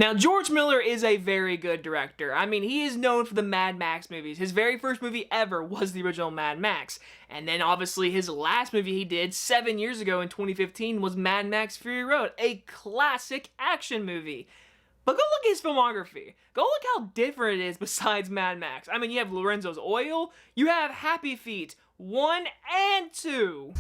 Now, George Miller is a very good director. I mean, he is known for the Mad Max movies. His very first movie ever was the original Mad Max. And then, obviously, his last movie he did 7 years ago in 2015 was Mad Max Fury Road, a classic action movie. But go look at his filmography. Go look how different it is besides Mad Max. I mean, you have Lorenzo's Oil, you have Happy Feet 1 and 2.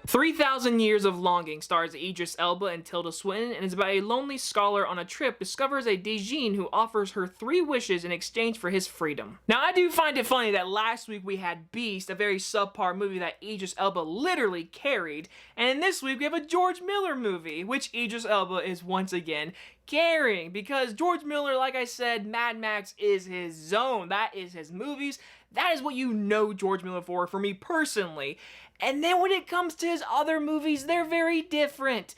3000 Years of Longing stars Idris Elba and Tilda Swinton and is about a lonely scholar on a trip discovers a Djinn who offers her 3 wishes in exchange for his freedom. Now, I do find it funny that last week we had Beast, a very subpar movie that Idris Elba literally carried, and in this week we have a George Miller movie, which Idris Elba is once again carrying, because George Miller, like I said, Mad Max is his zone. That is his movies. That is what you know George Miller for me personally. And then when it comes to his other movies, they're very different.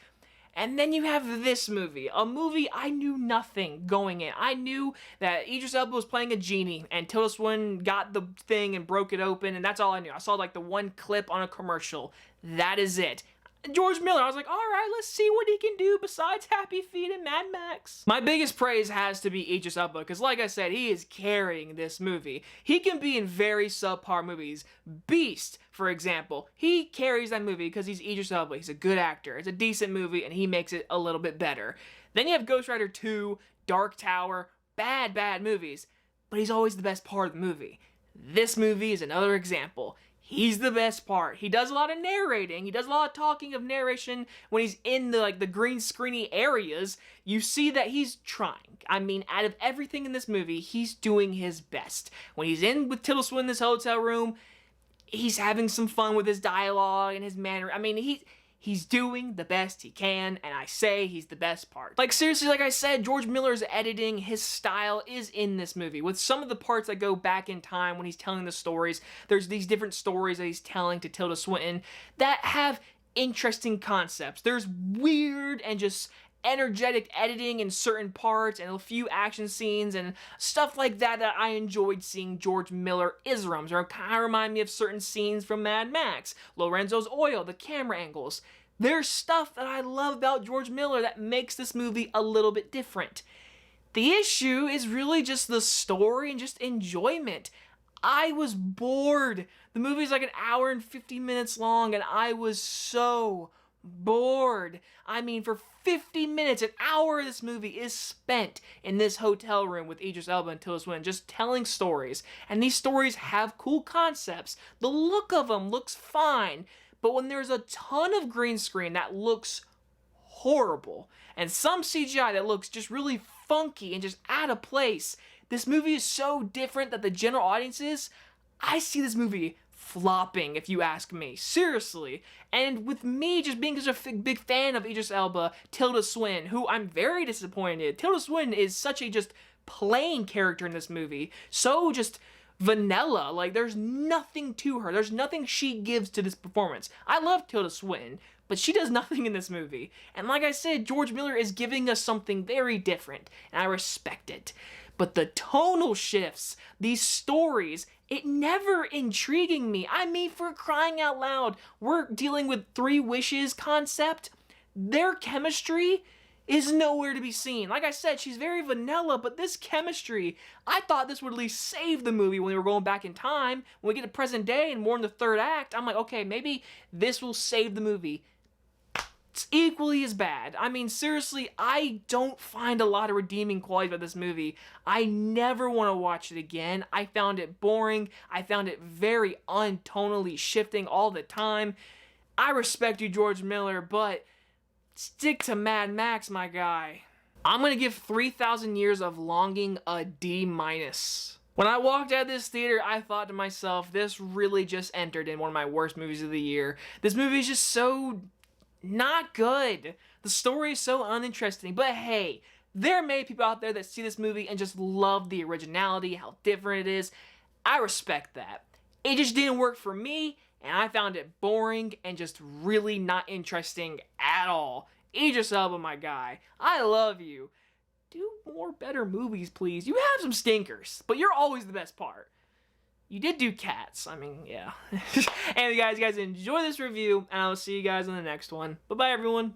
And then you have this movie, a movie I knew nothing going in. I knew that Idris Elba was playing a genie, and Tilda Swinton got the thing and broke it open, and that's all I knew. I saw like the one clip on a commercial. That is it. George Miller, I was like, alright, let's see what he can do besides Happy Feet and Mad Max. My biggest praise has to be Idris Elba, because like I said, he is carrying this movie. He can be in very subpar movies. Beast, for example, he carries that movie because he's Idris Elba. He's a good actor. It's a decent movie, and he makes it a little bit better. Then you have Ghost Rider 2, Dark Tower, bad movies, but he's always the best part of the movie. This movie is another example. He's the best part. He does a lot of narrating. He does a lot of talking of narration when he's in the green screeny areas. You see that he's trying. I mean, out of everything in this movie, he's doing his best. When he's in with Tilda Swinton in this hotel room, he's having some fun with his dialogue and his manner. I mean, he's doing the best he can, and I say he's the best part. Like, seriously, like I said, George Miller's editing, his style is in this movie. With some of the parts that go back in time when he's telling the stories, there's these different stories that he's telling to Tilda Swinton that have interesting concepts. There's weird and just energetic editing in certain parts and a few action scenes and stuff like that that I enjoyed seeing George Miller isrums, or kind of remind me of certain scenes from Mad Max, Lorenzo's Oil, the camera angles. There's stuff that I love about George Miller that makes this movie a little bit different. The issue is really just the story and just enjoyment. I was bored. The movie's like an hour and 50 minutes long, and I was so bored. I mean, for 50 minutes, an hour of this movie is spent in this hotel room with Idris Elba and Tilda Swinton just telling stories. And these stories have cool concepts. The look of them looks fine. But when there's a ton of green screen that looks horrible, and some CGI that looks just really funky and just out of place, this movie is so different that the general audiences, I see this movie flopping, if you ask me. Seriously. And with me just being such a big fan of Idris Elba, Tilda Swinton, who I'm very disappointed. Tilda Swinton is such a just plain character in this movie. So just vanilla. Like, there's nothing to her. There's nothing she gives to this performance. I love Tilda Swinton, but she does nothing in this movie. And like I said, George Miller is giving us something very different, and I respect it. But the tonal shifts, these stories, it never intriguing me. I mean, for crying out loud, we're dealing with 3 wishes concept. Their chemistry is nowhere to be seen. Like I said, she's very vanilla, but this chemistry, I thought this would at least save the movie when we were going back in time. When we get to present day and more in the 3rd act, I'm like, okay, maybe this will save the movie. It's equally as bad. I mean, seriously, I don't find a lot of redeeming qualities about this movie. I never want to watch it again. I found it boring. I found it very untonally shifting all the time. I respect you, George Miller, but stick to Mad Max, my guy. I'm going to give 3000 Years of Longing a D-. When I walked out of this theater, I thought to myself, this really just entered in one of my worst movies of the year. This movie is just so not good. The story is so uninteresting, but hey, there are many people out there that see this movie and just love the originality, how different it is. I respect that. It just didn't work for me, and I found it boring and just really not interesting at all. Idris Elba, my guy, I love you. do more better movies, please. You have some stinkers, but you're always the best part. You did do Cats. I mean, yeah. Anyway, guys enjoy this review, and I will see you guys in the next one. Bye-bye, everyone.